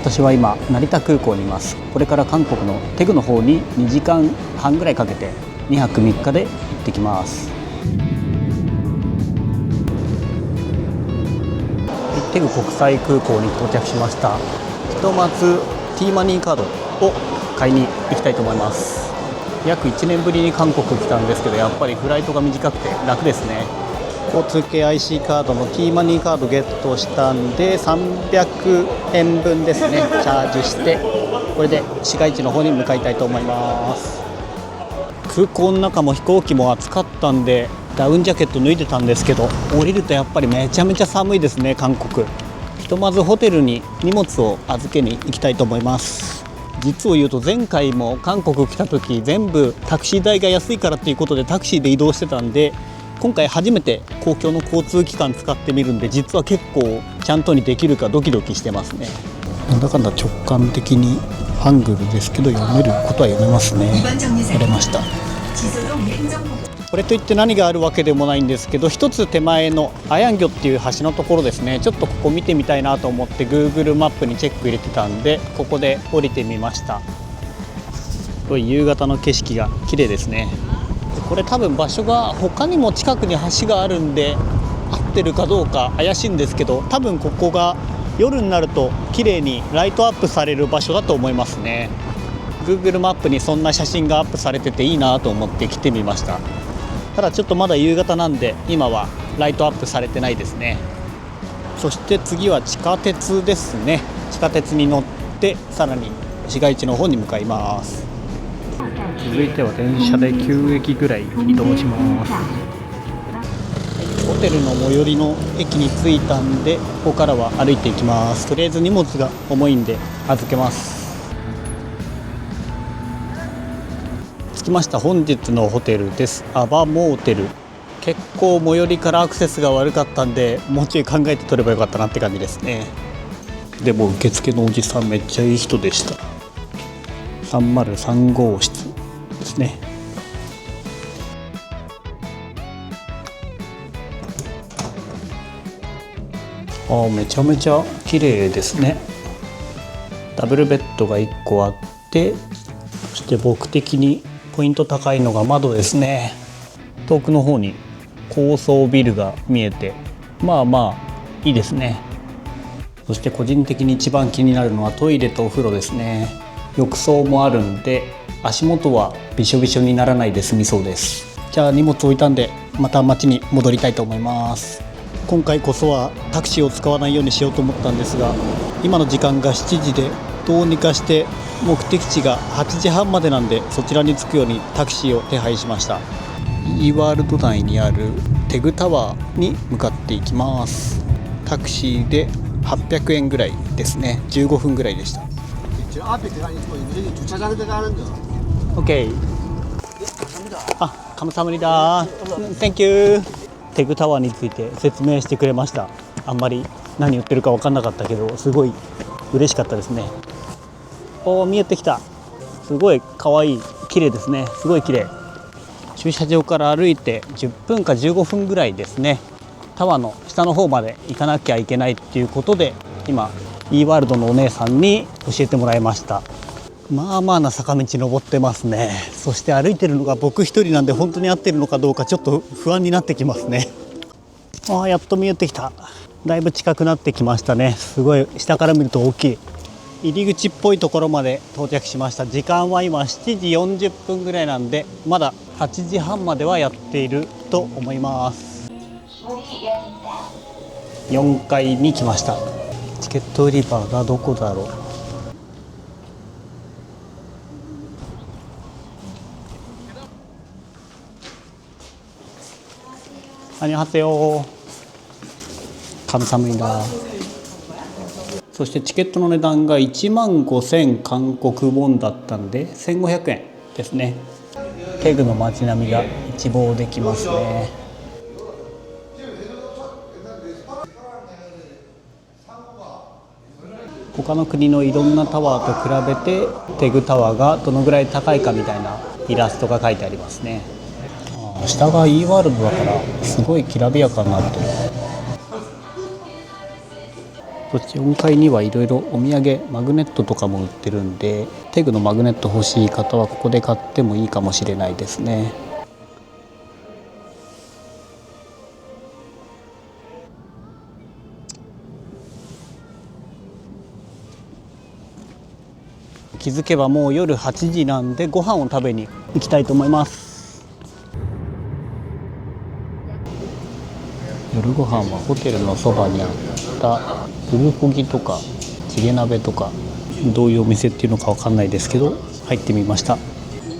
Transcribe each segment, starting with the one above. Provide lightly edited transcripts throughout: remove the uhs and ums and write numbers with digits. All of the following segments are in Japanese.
私は今成田空港にいます。これから韓国のテグの方に2時間半ぐらいかけて2泊3日で行ってきます。テグ国際空港に到着しました。ひとまず T マニーカードを買いに行きたいと思います。約1年ぶりに韓国来たんですけど、やっぱりフライトが短くて楽ですね。交通系 IC カードの T マニーカードゲットしたんで300円分ですね、チャージしてこれで市街地の方に向かいたいと思います。空港の中も飛行機も暑かったんでダウンジャケット脱いでたんですけど、降りるとやっぱりめちゃめちゃ寒いですね。韓国、ひとまずホテルに荷物を預けに行きたいと思います。実を言うと前回も韓国来た時全部タクシー代が安いからっていうことでタクシーで移動してたんで、今回初めて公共の交通機関使ってみるんで、実は結構ちゃんとにできるかドキドキしてますね。なんだかんだ直感的にハングルですけど読めることは読めますね。やれました。これといって何があるわけでもないんですけど、一つ手前のアヤンギョっていう橋のところですね、ちょっとここ見てみたいなと思って Google マップにチェック入れてたんでここで降りてみました。すごい夕方の景色が綺麗ですね。これ多分場所が他にも近くに橋があるんで合ってるかどうか怪しいんですけど、多分ここが夜になると綺麗にライトアップされる場所だと思いますね。 Google マップにそんな写真がアップされてていいなと思って来てみました。ただちょっとまだ夕方なんで今はライトアップされてないですね。そして次は地下鉄ですね。地下鉄に乗ってさらに市街地の方に向かいます。続いては電車で9駅ぐらい移動します。ホテルの最寄りの駅に着いたんでここからは歩いていきます。とりあえず荷物が重いんで預けます。着きました。本日のホテルです。アバモーテル。結構最寄りからアクセスが悪かったんでもうちょい考えて取ればよかったなって感じですね。でも受付のおじさんめっちゃいい人でした。303号室ですね。めちゃめちゃ綺麗ですね。ダブルベッドが1個あって、そして僕的にポイント高いのが窓ですね。遠くの方に高層ビルが見えてまあまあいいですね。そして個人的に一番気になるのはトイレとお風呂ですね。浴槽もあるんで足元はびしょびしょにならないで済みそうです。じゃあ荷物置いたんでまた街に戻りたいと思います。今回こそはタクシーを使わないようにしようと思ったんですが、今の時間が7時でどうにかして目的地が8時半までなんでそちらに着くようにタクシーを手配しました。Eワールド内にあるテグタワーに向かっていきます。タクシーで800円ぐらいですね。15分ぐらいでした。OK。감사합니다。Thank you。テグタワーについて説明してくれました。あんまり何言ってるか分かんなかったけどすごい嬉しかったですね。見えてきた。すごい可愛い、綺麗ですね。すごい綺麗。駐車場から歩いて10分か15分ぐらいですね。タワーの下の方まで行かなきゃいけないっていうことで今 E ワールドのお姉さんに教えてもらいました。まあまあな坂道登ってますね。そして歩いてるのが僕一人なんで本当に合ってるのかどうかちょっと不安になってきますね。やっと見えてきた。だいぶ近くなってきましたね。すごい下から見ると大きい。入り口っぽいところまで到着しました。時間は今7時40分ぐらいなんでまだ8時半まではやっていると思います。4階に来ました。チケット売り場がどこだろう。안녕하세요。감사합니다。そしてチケットの値段が15,000韓国ウォンだったんで1500円ですね。テグの街並みが一望できますね。他の国のいろんなタワーと比べてテグタワーがどのぐらい高いかみたいなイラストが書いてありますね。下が E ワールドだからすごいきらびやかになってる。そして4階にはいろいろお土産マグネットとかも売ってるんで、テグのマグネット欲しい方はここで買ってもいいかもしれないですね。気づけばもう夜8時なんで、ご飯を食べに行きたいと思います。夜ご飯はホテルのそばにあったプルコギとかチゲ鍋とか、どういうお店っていうのかわかんないですけど入ってみました。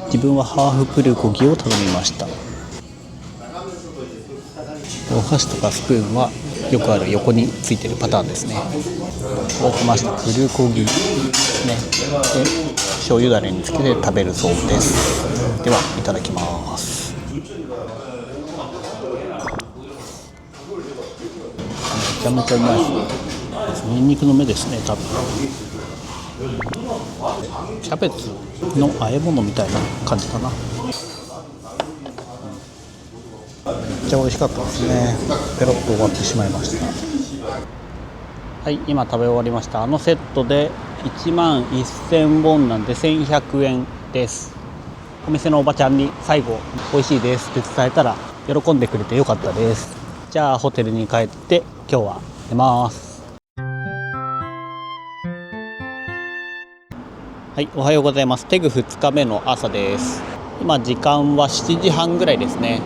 自分はハーフプルコギを頼みました。お箸とかスプーンはよくある横についてるパターンですね。いただきました。プルコギですね。で醤油だれにつけて食べるそうです。ではいただきます。めちゃめちゃうまいです。ニンニクの芽ですね。多分キャベツの和え物みたいな感じかな。めっちゃ美味しかったですね。ペロッと終わってしまいました。はい、今食べ終わりました。セットで1万1000ウォンなんで1100円です。お店のおばちゃんに最後美味しいですって伝えたら喜んでくれてよかったです。じゃあホテルに帰って今日は寝ます。はい、おはようございます。テグ2日目の朝です。今時間は7時半ぐらいですね。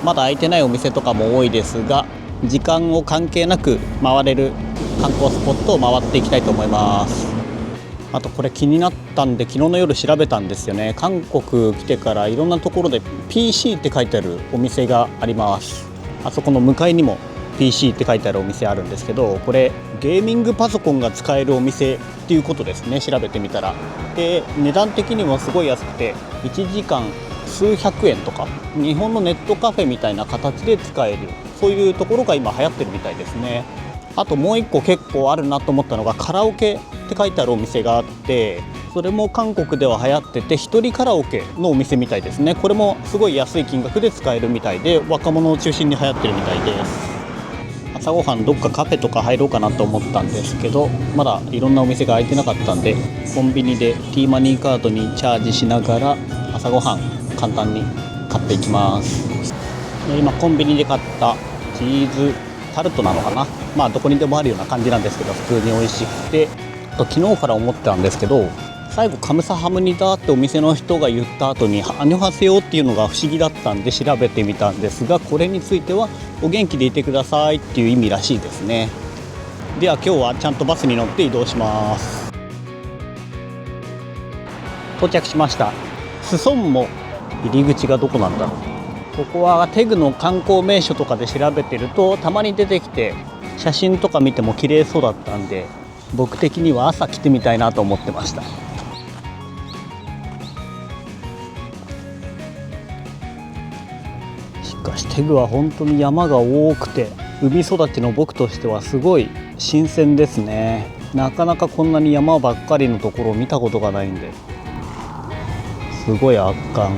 まだ開いてないお店とかも多いですが、時間を関係なく回れる観光スポットを回っていきたいと思います。あとこれ気になったんで昨日の夜調べたんですよね。韓国来てからいろんなところで PC って書いてあるお店があります。あそこの向かいにも PC って書いてあるお店あるんですけど、これゲーミングパソコンが使えるお店っていうことですね。調べてみたら。で値段的にもすごい安くて1時間数百円とか、日本のネットカフェみたいな形で使える、そういうところが今流行ってるみたいですね。あともう一個結構あるなと思ったのがカラオケって書いてあるお店があって、それも韓国では流行ってて一人カラオケのお店みたいですね。これもすごい安い金額で使えるみたいで、若者を中心に流行ってるみたいです。朝ごはんどっかカフェとか入ろうかなと思ったんですけど、まだいろんなお店が開いてなかったんで、コンビニで T マニーカードにチャージしながら朝ごはん簡単に買っていきます。今コンビニで買ったチーズタルトなのかな、まあどこにでもあるような感じなんですけど、普通に美味しくて、昨日から思ってたんですけど、最後カムサハムニダってお店の人が言った後にアニョハセヨっていうのが不思議だったんで調べてみたんですが、これについてはお元気でいてくださいっていう意味らしいですね。では今日はちゃんとバスに乗って移動します。到着しました。スソンも入り口がどこなんだろう。ここはテグの観光名所とかで調べてるとたまに出てきて、写真とか見ても綺麗そうだったんで、僕的には朝来てみたいなと思ってました。しかしテグは本当に山が多くて、海育ちの僕としてはすごい新鮮ですね。なかなかこんなに山ばっかりのところを見たことがないんで、すごい圧巻。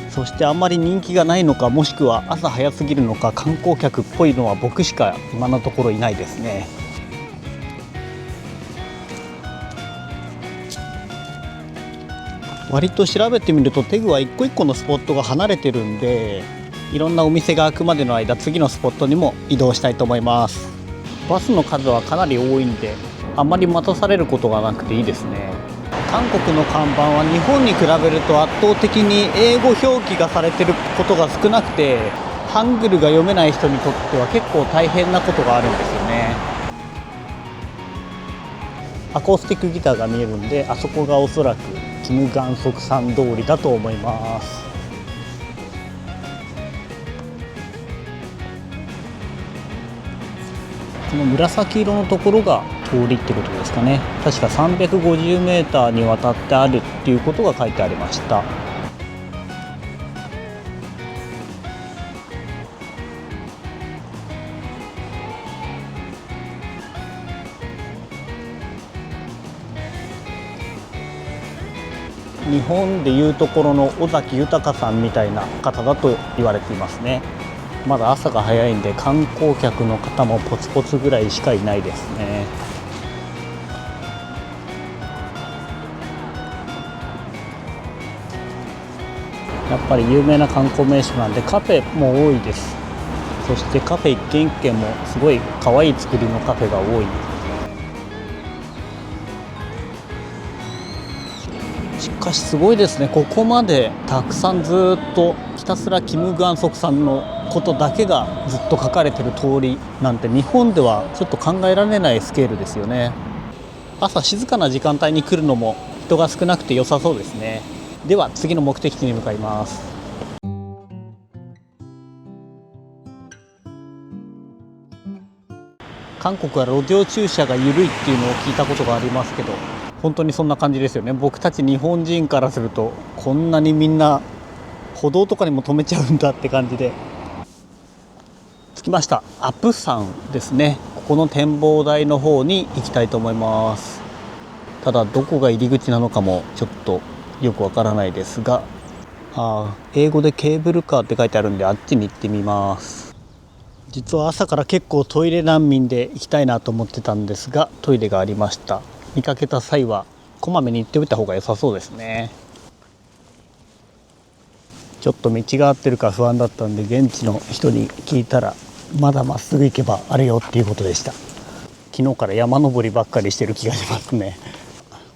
そしてあんまり人気がないのか、もしくは朝早すぎるのか、観光客っぽいのは僕しか今のところいないですね。割と調べてみるとテグは一個一個のスポットが離れてるんで、いろんなお店が開くまでの間、次のスポットにも移動したいと思います。バスの数はかなり多いんで、あんまり待たされることがなくていいですね。韓国の看板は日本に比べると圧倒的に英語表記がされてることが少なくて、ハングルが読めない人にとっては結構大変なことがあるんですよね。アコースティックギターが見えるんで、あそこがおそらくキム・ガンソクさん通りだと思います。この紫色のところが通りってことですかね。確か350メーターにわたってあるっていうことが書いてありました。日本でいうところの尾崎豊さんみたいな方だと言われていますね。まだ朝が早いんで観光客の方もポツポツぐらいしかいないですね。やっぱり有名な観光名所なんでカフェも多いです。そしてカフェ一軒一軒もすごい可愛い作りのカフェが多い。しかしすごいですね。ここまでたくさんずっとひたすらキム・グァンソクさんのことだけがずっと書かれてる通りなんて日本ではちょっと考えられないスケールですよね。朝静かな時間帯に来るのも人が少なくて良さそうですね。では次の目的地に向かいます。韓国は路上駐車が緩いっていうのを聞いたことがありますけど、本当にそんな感じですよね。僕たち日本人からするとこんなにみんな歩道とかにも止めちゃうんだって感じで。着きました。アプサンですね。ここの展望台の方に行きたいと思います。ただどこが入り口なのかもちょっとよくわからないですが、英語でケーブルカーって書いてあるんであっちに行ってみます。実は朝から結構トイレ難民で行きたいなと思ってたんですが、トイレがありました。見かけた際はこまめに行っておいた方が良さそうですね。ちょっと道が合ってるか不安だったんで現地の人に聞いたら、まだまっすぐ行けばあるよっていうことでした。昨日から山登りばっかりしてる気がしますね。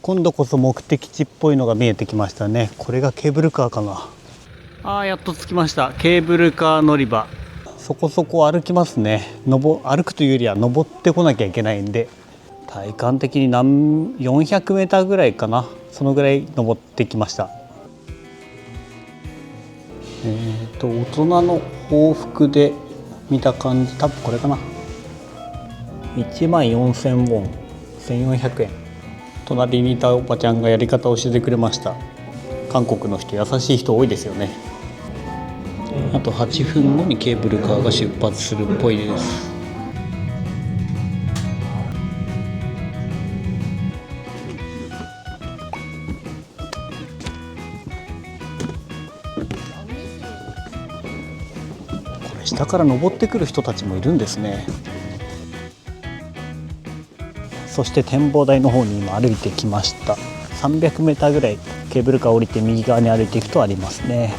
今度こそ目的地っぽいのが見えてきましたね。これがケーブルカーかな。やっと着きました。ケーブルカー乗り場。そこそこ歩きますね。歩くというよりは登ってこなきゃいけないんで、体感的に400メーターぐらいかな。そのぐらい登ってきました。大人の往復で見た感じ、多分これかな。14,000ウォン、1400円。隣にいたおばちゃんがやり方を教えてくれました。韓国の人優しい人多いですよね。あと8分後にケーブルカーが出発するっぽいです。これ下から登ってくる人たちもいるんですね。そして展望台の方に今歩いてきました。300メーターぐらいケーブルカー降りて右側に歩いていくとありますね。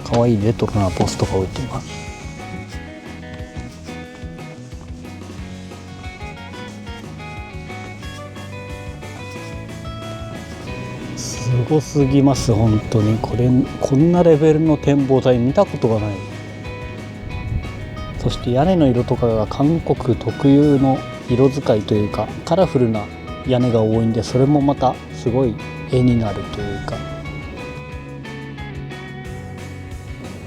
可愛いレトロなポストが置いています。すごすぎます本当に。こんなレベルの展望台見たことがない。そして屋根の色とかが韓国特有の色使いというかカラフルな屋根が多いんで、それもまたすごい絵になるというか、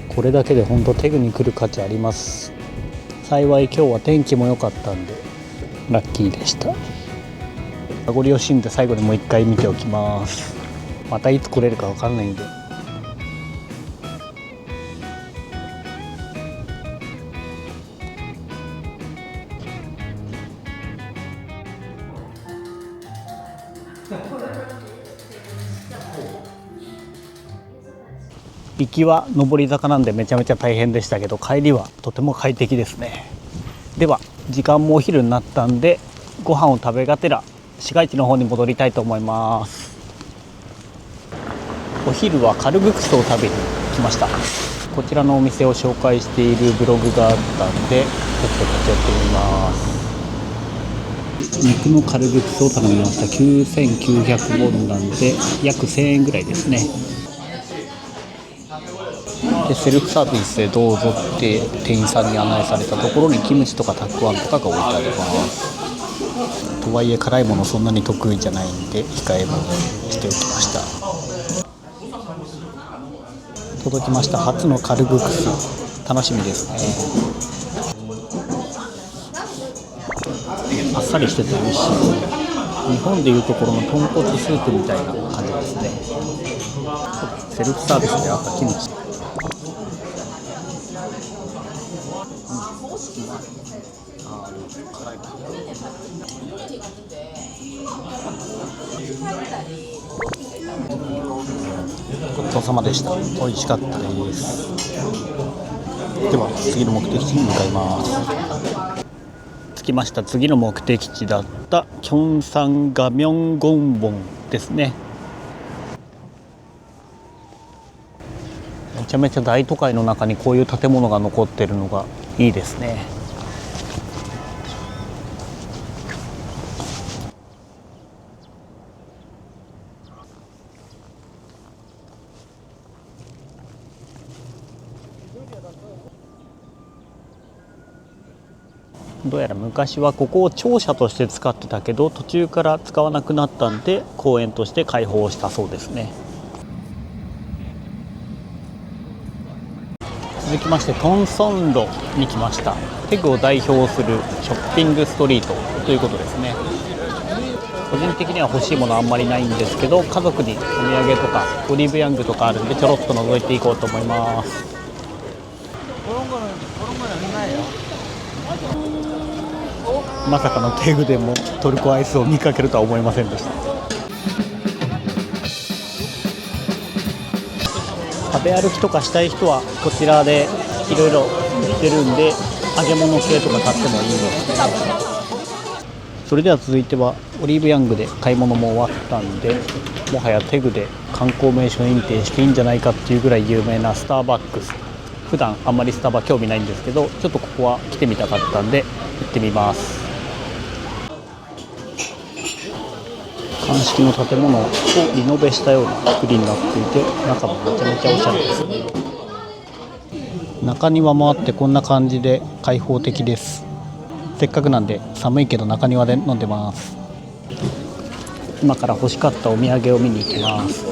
これだけで本当テグに来る価値あります。幸い今日は天気も良かったんでラッキーでした。ご利用シーンで最後にもう一回見ておきます。またいつ来れるか分かんないんで。行きは上り坂なんでめちゃめちゃ大変でしたけど、帰りはとても快適ですね。では時間もお昼になったんでご飯を食べがてら市街地の方に戻りたいと思います。お昼はカルグクスを食べに来ました。こちらのお店を紹介しているブログがあったんでちょっと立ち寄ってみます。肉のカルグクスを頼みました。9900ウォンなんで約1000円ぐらいですね。でセルフサービスでどうぞって店員さんに案内されたところにキムチとかたくあんとかが置いてあります。とはいえ辛いものそんなに得意じゃないんで控えめにしておきました。届きました。初のカルグクス楽しみですね。あっさりしてて美味しい。日本でいうところの豚骨スープみたいな感じですね。セルフサービスであったキムチ、ごちそうさまでした。美味しかったです。では次の目的地に向かいます。着きました。次の目的地だったキョンサンガミョンゴンボンですね。めちゃめちゃ大都会の中にこういう建物が残ってるのがいいですね。どうやら昔はここを庁舎として使ってたけど、途中から使わなくなったんで公園として開放したそうですね。続きましてトンソン路に来ました。テグを代表するショッピングストリートということですね。個人的には欲しいものあんまりないんですけど、家族にお土産とかオリーブヤングとかあるんでちょろっと覗いていこうと思います。まさかのテグでもトルコアイスを見かけるとは思いませんでした。食べ歩きとかしたい人はこちらでいろいろ売ってるんで、揚げ物系とか買ってもいいですね。それでは続いてはオリーブヤングで買い物も終わったんで、もはやテグで観光名所認定していいんじゃないかっていうぐらい有名なスターバックス。普段あんまりスタバ興味ないんですけど、ちょっとここは来てみたかったんで行ってみます。鑑識の建物をリノベしたような作りになっていて、中もめちゃめちゃおしゃれですね。中庭もあってこんな感じで開放的です。せっかくなんで寒いけど中庭で飲んでます。今から欲しかったお土産を見に行きます。行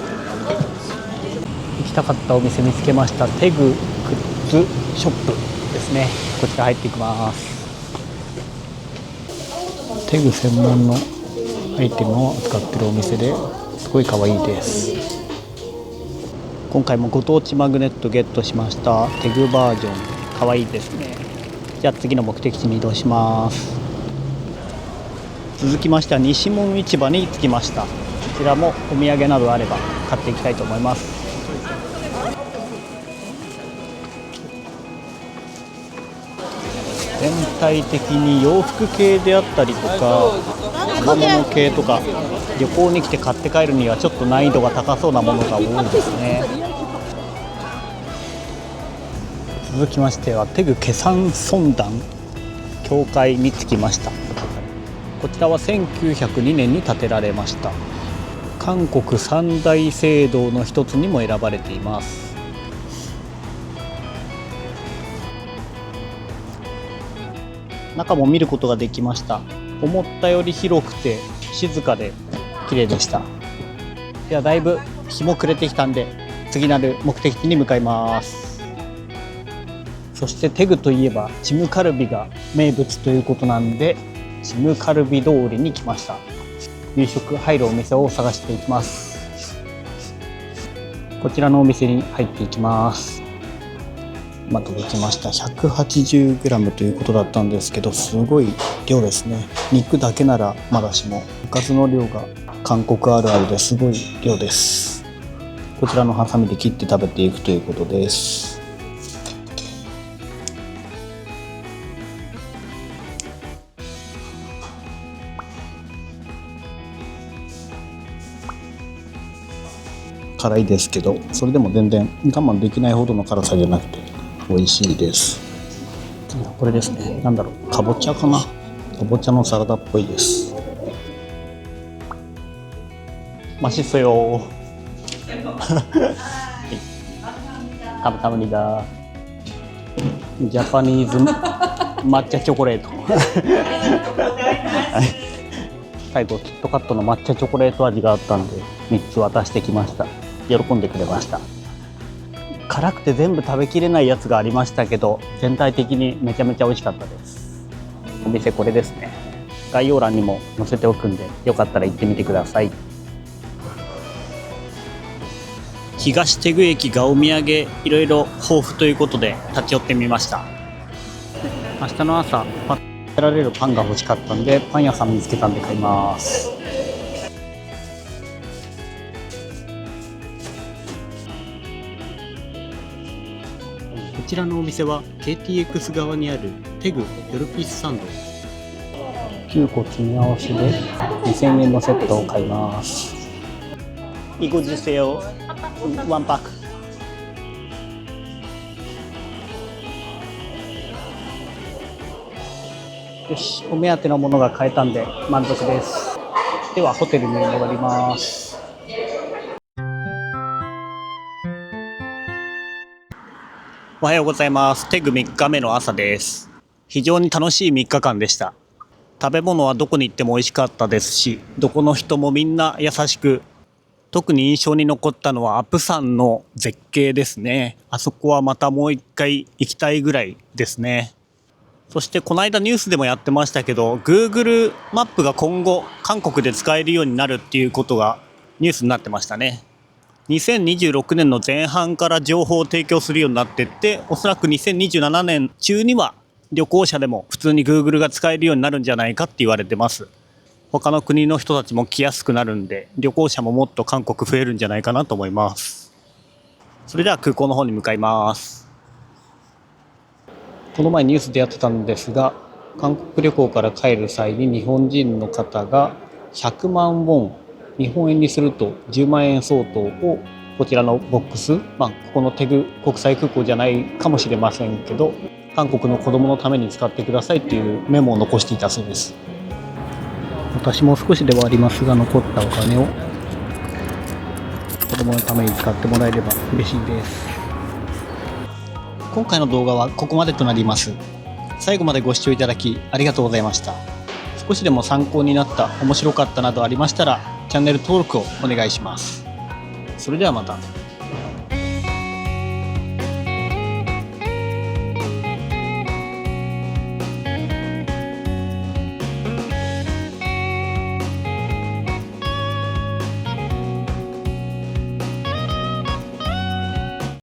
きたかったお店見つけました。テググッズショップですね。こちら入っていきます。テグ専門のアイテムを扱ってるお店ですごい可愛いです。今回もご当地マグネットゲットしました。テグバージョン可愛いですね。じゃあ次の目的地に移動します。続きましては西門市場に着きました。こちらもお土産などあれば買っていきたいと思います。全体的に洋服系であったりとか生物系とか、旅行に来て買って帰るにはちょっと難易度が高そうなものが多いですね。続きましてはテグケサンソンダン教会に着きました。こちらは1902年に建てられました。韓国三大聖堂の一つにも選ばれています。中も見ることができました。思ったより広くて静かで綺麗でした。ではだいぶ日も暮れてきたんで次なる目的地に向かいます。そしてテグといえばチムカルビが名物ということなんで、チムカルビ通りに来ました。夕食入るお店を探していきます。こちらのお店に入っていきます。今届きました。 180g ということだったんですけど、すごい量ですね。肉だけならまだしもおかずの量が韓国あるあるですごい量です。こちらのハサミで切って食べていくということです。辛いですけど、それでも全然我慢できないほどの辛さじゃなくて美味しいです。これですね。なんだろう、かぼちゃかな。かぼちゃのサラダっぽいです。맛있어요。감사합니다。ジャパニーズ抹茶チョコレート。最後キットカットの抹茶チョコレート味があったんで3つ渡してきました。喜んでくれました。辛くて全部食べきれないやつがありましたけど、全体的にめちゃめちゃ美味しかったです。お店これですね。概要欄にも載せておくんで、よかったら行ってみてください。東テグ駅がお土産いろいろ豊富ということで立ち寄ってみました。明日の朝パッと食べられるパンが欲しかったんで、パン屋さん見つけたんで買います。ちらのお店は KTX 側にあるテグ夜ピースサンド。9個詰め合わせで2000円のセットを買います。이거 주세요。ワンパック。よし、お目当てのものが買えたんで満足です。ではホテルに戻ります。おはようございます。テグ3日目の朝です。非常に楽しい3日間でした。食べ物はどこに行っても美味しかったですし、どこの人もみんな優しく、特に印象に残ったのはアップ山の絶景ですね。あそこはまたもう一回行きたいぐらいですね。そしてこの間ニュースでもやってましたけど、 Google マップが今後韓国で使えるようになるっていうことがニュースになってましたね。2026年の前半から情報を提供するようになってって、おそらく2027年中には旅行者でも普通に Google が使えるようになるんじゃないかって言われてます。他の国の人たちも来やすくなるんで、旅行者ももっと韓国増えるんじゃないかなと思います。それでは空港の方に向かいます。この前ニュースでやってたんですが、韓国旅行から帰る際に日本人の方が100万ウォン、日本円にすると10万円相当をこちらのボックス、ここのテグ国際空港じゃないかもしれませんけど、韓国の子供のために使ってくださいっていうメモを残していたそうです。私も少しではありますが、残ったお金を子供のために使ってもらえれば嬉しいです。今回の動画はここまでとなります。最後までご視聴いただきありがとうございました。少しでも参考になった、面白かったなどありましたらチャンネル登録をお願いします。それではまた。